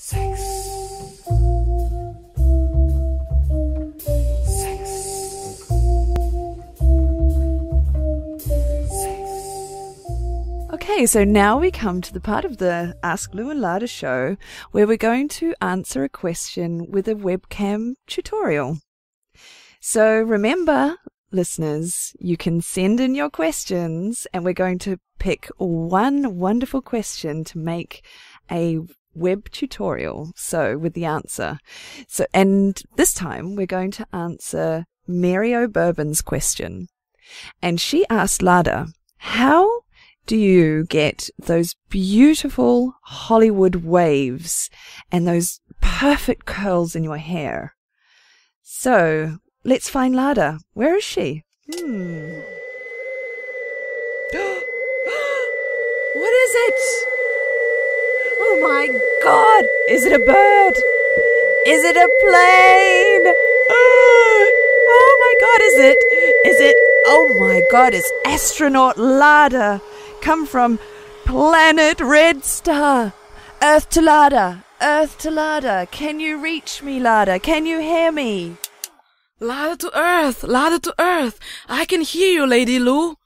Sex. Sex. Okay, so now we come to the part of the Ask Lou and Lada show where we're going to answer a question with a webcam tutorial. So remember, listeners, you can send in your questions and we're going to pick one wonderful question to make a web tutorial, so with the answer. So, and this time we're going to answer Mary O'Bourbon's question. And she asked Lada, how do you get those beautiful Hollywood waves and those perfect curls in your hair? So let's find Lada. Where is she? What is it? Oh my God! Is it a bird? Is it a plane? Oh my God! Is it? Oh my God! It's astronaut Lada, come from planet Redstar. Earth to Lada. Earth to Lada. Can you reach me, Lada? Can you hear me? Lada to Earth. Lada to Earth. I can hear you, Lady Lou.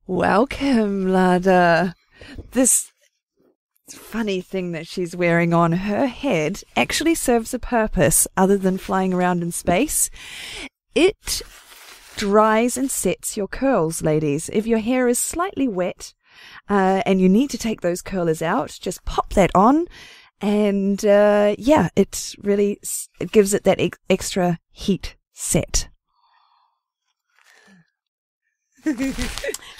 Welcome, Lada. This funny thing that she's wearing on her head actually serves a purpose other than flying around in space. It dries and sets your curls, ladies. If your hair is slightly wet and you need to take those curlers out, just pop that on and it gives it that extra heat set.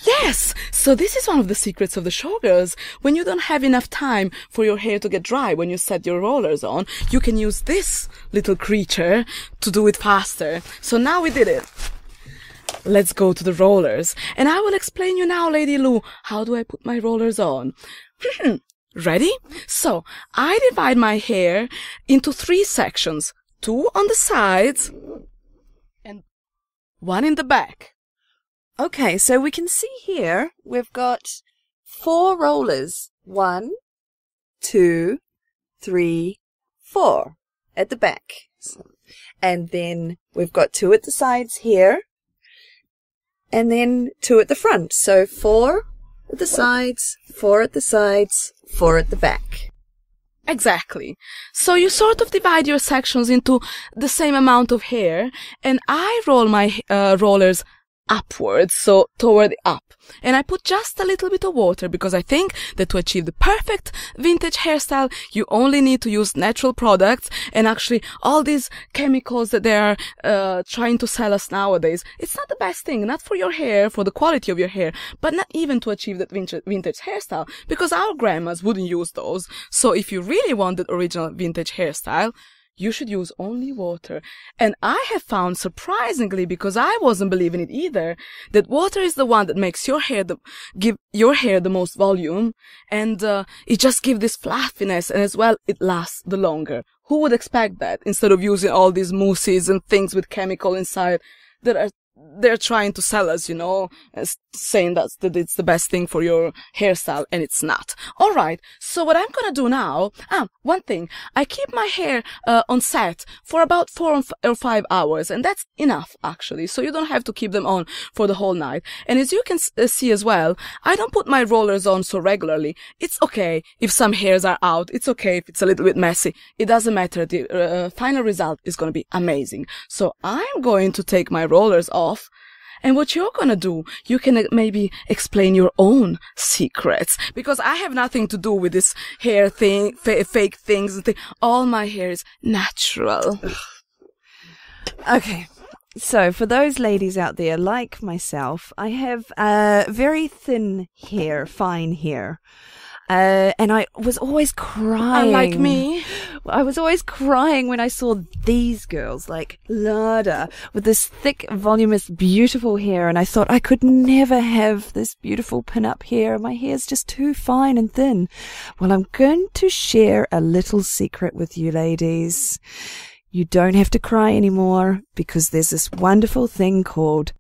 Yes! So this is one of the secrets of the showgirls. When you don't have enough time for your hair to get dry when you set your rollers on, you can use this little creature to do it faster. So now we did it. Let's go to the rollers. And I will explain you now, Lady Lou, how do I put my rollers on. Ready? So, I divide my hair into 3 sections. 2 on the sides and 1 in the back. Okay, so we can see here we've got 4 rollers. 1, 2, 3, 4 at the back. And then we've got 2 at the sides here. And then 2 at the front. So 4 at the sides, 4 at the sides, 4 at the back. Exactly. So you sort of divide your sections into the same amount of hair. And I roll my rollers upwards, so toward the up. And I put just a little bit of water because I think that to achieve the perfect vintage hairstyle, you only need to use natural products, and actually all these chemicals that they are trying to sell us nowadays, it's not the best thing, not for your hair, for the quality of your hair, but not even to achieve that vintage hairstyle, because our grandmas wouldn't use those. So if you really want the original vintage hairstyle, you should use only water. And I have found, surprisingly, because I wasn't believing it either, that water is the one that makes your hair give your hair the most volume, and it just gives this fluffiness, and as well it lasts the longer. Who would expect that, instead of using all these mousses and things with chemical inside that they're trying to sell us, you know, saying that it's the best thing for your hairstyle, and it's not. Alright, so what I'm gonna do now, one thing, I keep my hair on set for about 4 or 5 hours, and that's enough, actually, so you don't have to keep them on for the whole night. And as you can see as well, I don't put my rollers on so regularly. It's okay if some hairs are out, it's okay if it's a little bit messy, it doesn't matter, the final result is gonna be amazing. So I'm going to take my rollers off. And what you're gonna do, you can maybe explain your own secrets, because I have nothing to do with this hair thing, fake things. All my hair is natural. Okay, so for those ladies out there like myself, I have very thin hair, fine hair. And I was always crying. Unlike me. I was always crying when I saw these girls like Lada with this thick, voluminous, beautiful hair, and I thought I could never have this beautiful pin-up hair. My hair's just too fine and thin. Well, I'm going to share a little secret with you ladies. You don't have to cry anymore because there's this wonderful thing called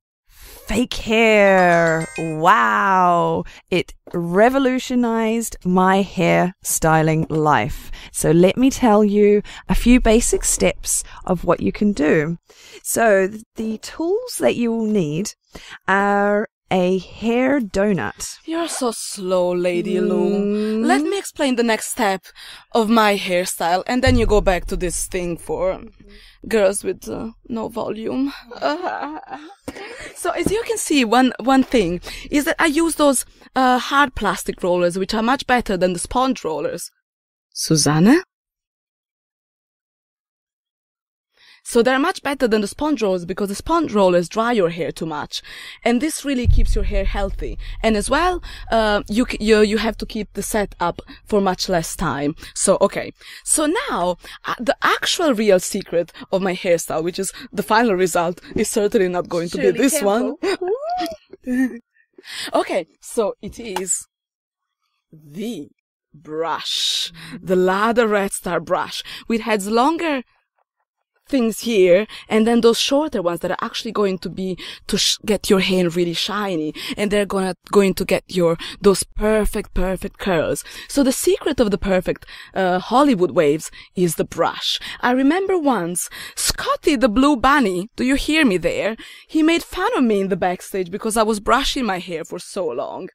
fake hair. Wow. It revolutionized my hairstyling life. So let me tell you a few basic steps of what you can do. So the tools that you will need are a hair donut. You're so slow, Lady Lou. Let me explain the next step of my hairstyle, and then you go back to this thing for girls with no volume. So as you can see, one thing is that I use those hard plastic rollers, which are much better than the sponge rollers. Susanne? So they're much better than the sponge rollers because the sponge rollers dry your hair too much, and this really keeps your hair healthy. And as well, you have to keep the set up for much less time. So okay, so now the actual real secret of my hairstyle, which is the final result, is certainly not going to be this one. Okay, so it is the brush, the Lada Redstar brush, which has longer things here, and then those shorter ones that are actually going to be to get your hair really shiny, and they're going to get those perfect curls. So the secret of the perfect Hollywood waves is the brush. I remember once Scotty the Blue Bunny, do you hear me there? He made fun of me in the backstage because I was brushing my hair for so long.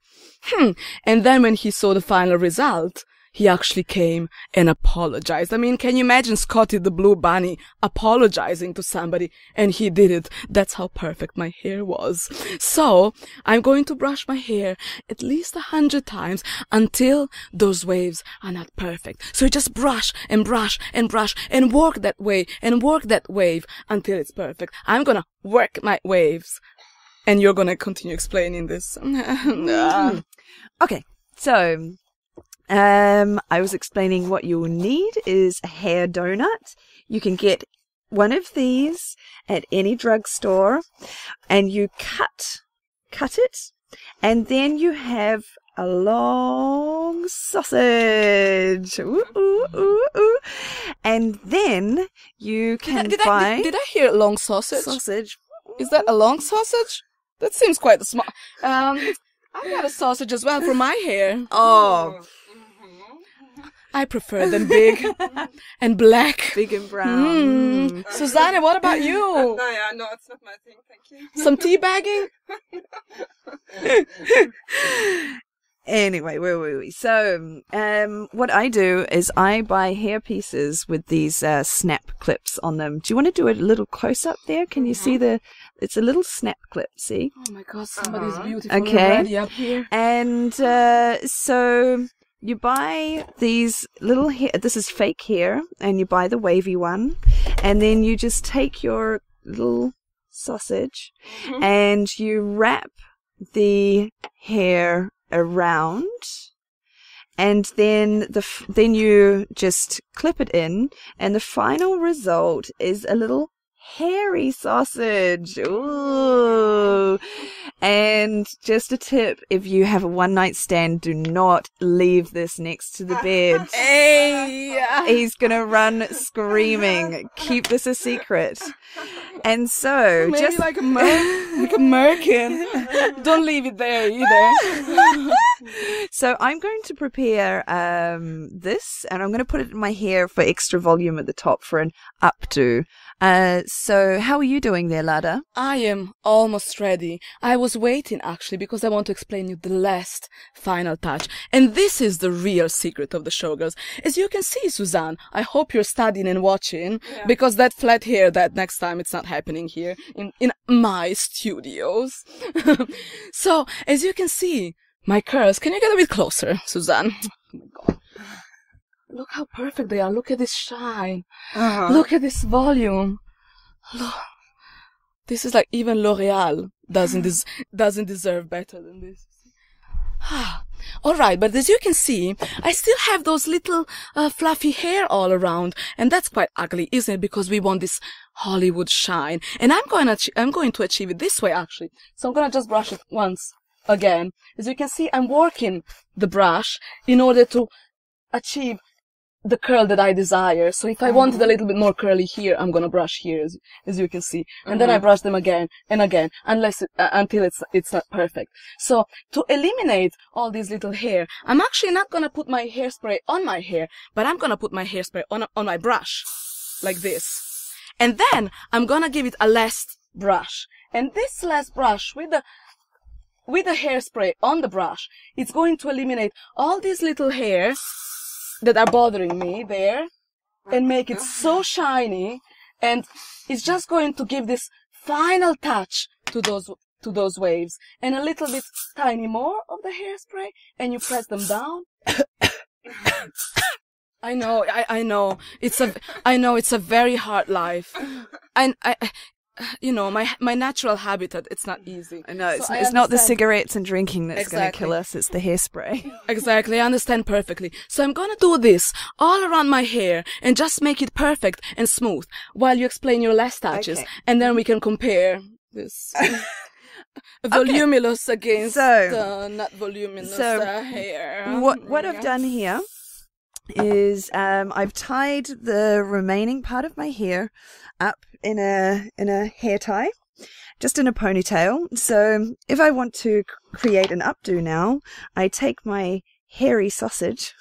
And then when he saw the final result, he actually came and apologized. I mean, can you imagine Scotty the Blue Bunny apologizing to somebody? And he did it. That's how perfect my hair was. So, I'm going to brush my hair at least 100 times until those waves are not perfect. So you just brush and brush and brush and work that way and work that wave until it's perfect. I'm gonna work my waves. And you're gonna continue explaining this. Okay, so I was explaining what you'll need is a hair donut. You can get one of these at any drugstore, and you cut it, and then you have a long sausage. Ooh, ooh, ooh, ooh. And then you can buy... Did I hear long sausage? Sausage. Is that a long sausage? That seems quite small. I got a sausage as well for my hair. Oh, I prefer them big and black. big and brown. Susanne, what about you? No, it's not my thing, thank you. Some tea bagging? Anyway, where were we? So, what I do is I buy hair pieces with these snap clips on them. Do you want to do a little close-up there? Can you see it's a little snap clip, see? Oh my god, somebody's beautiful Okay. already up here. And so you buy these little hair, this is fake hair, and you buy the wavy one, and then you just take your little sausage and you wrap the hair around, and then then you just clip it in, and the final result is a little hairy sausage. Ooh. And just a tip, if you have a one-night stand, do not leave this next to the bed. Hey! He's gonna run screaming. Keep this a secret. And so, Maybe just like a merkin. Don't leave it there either. So I'm going to prepare this, and I'm going to put it in my hair for extra volume at the top for an updo. So how are you doing there, Lada? I am almost ready. I was waiting actually because I want to explain you the last final touch. And this is the real secret of the showgirls. As you can see, Suzanne, I hope you're studying and watching, because that flat hair, that next time it's not happening here in my studios. So as you can see, my curls, can you get a bit closer, Suzanne? Oh my god. Look how perfect they are. Look at this shine. Look at this volume. Look. This is like even L'Oreal doesn't deserve better than this. Alright, but as you can see, I still have those little fluffy hair all around, and that's quite ugly, isn't it? Because we want this Hollywood shine. And I'm going to achieve it this way actually. So I'm gonna just brush it once again. As you can see, I'm working the brush in order to achieve the curl that I desire. So if I wanted a little bit more curly here, I'm gonna brush here, as you can see, and then I brush them again and again, until it's not perfect. So to eliminate all these little hair, I'm actually not gonna put my hairspray on my hair, but I'm gonna put my hairspray on my brush, like this, and then I'm gonna give it a last brush, and this last brush with the hairspray on the brush, it's going to eliminate all these little hairs that are bothering me there and make it so shiny, and it's just going to give this final touch to those waves, and a little bit tiny more of the hairspray, and you press them down. I know it's a very hard life, and my natural habitat, it's not easy. I know, it's not the cigarettes and drinking that's going to kill us, it's the hairspray. Exactly, I understand perfectly. So I'm going to do this all around my hair and just make it perfect and smooth while you explain your last touches, and then we can compare this voluminous against not voluminous hair. What I've done here is I've tied the remaining part of my hair up in a hair tie, just in a ponytail. So if I want to create an updo now, I take my hairy sausage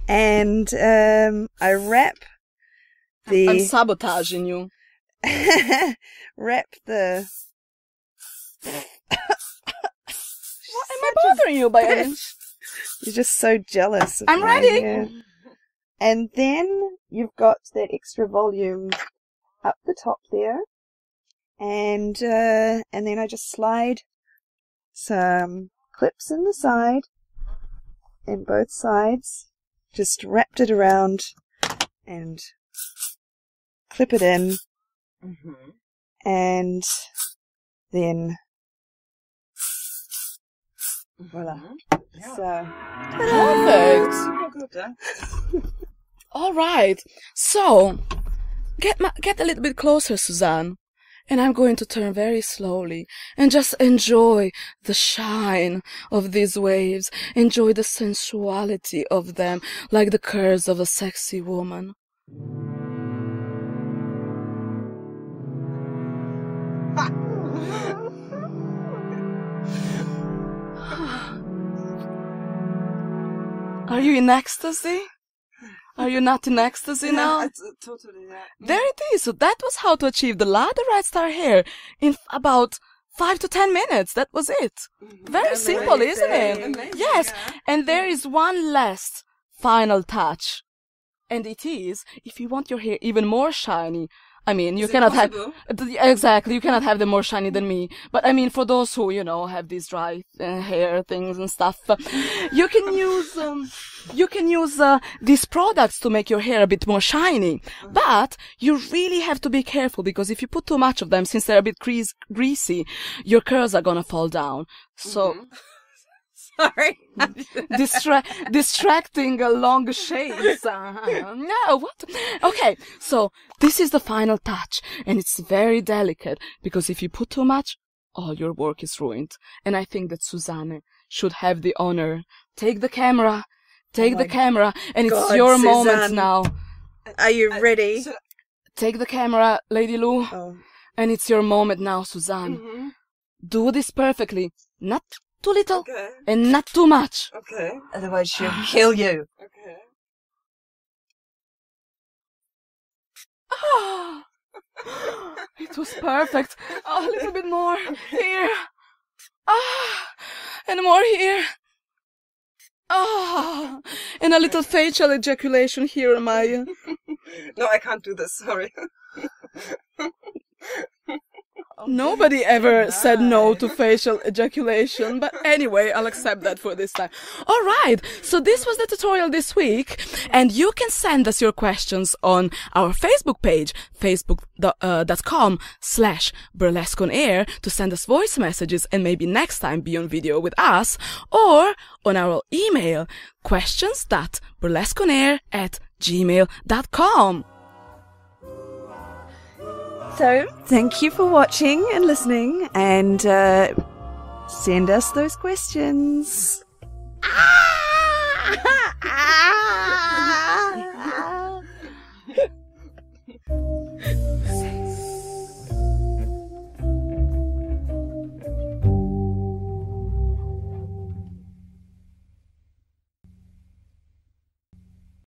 and I wrap the... I'm sabotaging you. Wrap the... What am I bothering you by any? You're just so jealous. I'm ready. Hair. And then you've got that extra volume up the top there, and then I just slide some clips in the side, in both sides, just wrapped it around and clip it in, and then voila. So perfect. All right, so get a little bit closer, Suzanne, and I'm going to turn very slowly and just enjoy the shine of these waves, enjoy the sensuality of them, like the curves of a sexy woman. Are you in ecstasy? Are you not in ecstasy now? Totally, yeah. There it is. So that was how to achieve the Lada Redstar hair in about 5 to 10 minutes. That was it. Very simple, isn't it? Amazing, yes. Yeah. And there is one last final touch. And it is, if you want your hair even more shiny, I mean, you cannot have, exactly, you cannot have them more shiny than me. But I mean, for those who, have these dry hair things and stuff, you can use these products to make your hair a bit more shiny. But you really have to be careful, because if you put too much of them, since they're a bit greasy, your curls are gonna fall down. So, sorry. Distracting long shades. No, what? Okay, so this is the final touch, and it's very delicate, because if you put too much, all your work is ruined. And I think that Susanne should have the honor. Take the camera, and it's your moment now. Are you ready? Take the camera, Lady Lou, and it's your moment now, Suzanne. Do this perfectly, not too little, and not too much. Okay. Otherwise she'll kill you. Okay. Ah, it was perfect. Oh, a little bit more here. Ah, and more here. Ah, and a little facial ejaculation here on my... No, I can't do this, sorry. Nobody ever said no to facial ejaculation, but anyway, I'll accept that for this time. All right, so this was the tutorial this week, and you can send us your questions on our Facebook page, facebook.com/burlesque on air, to send us voice messages and maybe next time be on video with us, or on our email, questions.burlesqueonair@gmail.com. So, thank you for watching and listening, and send us those questions.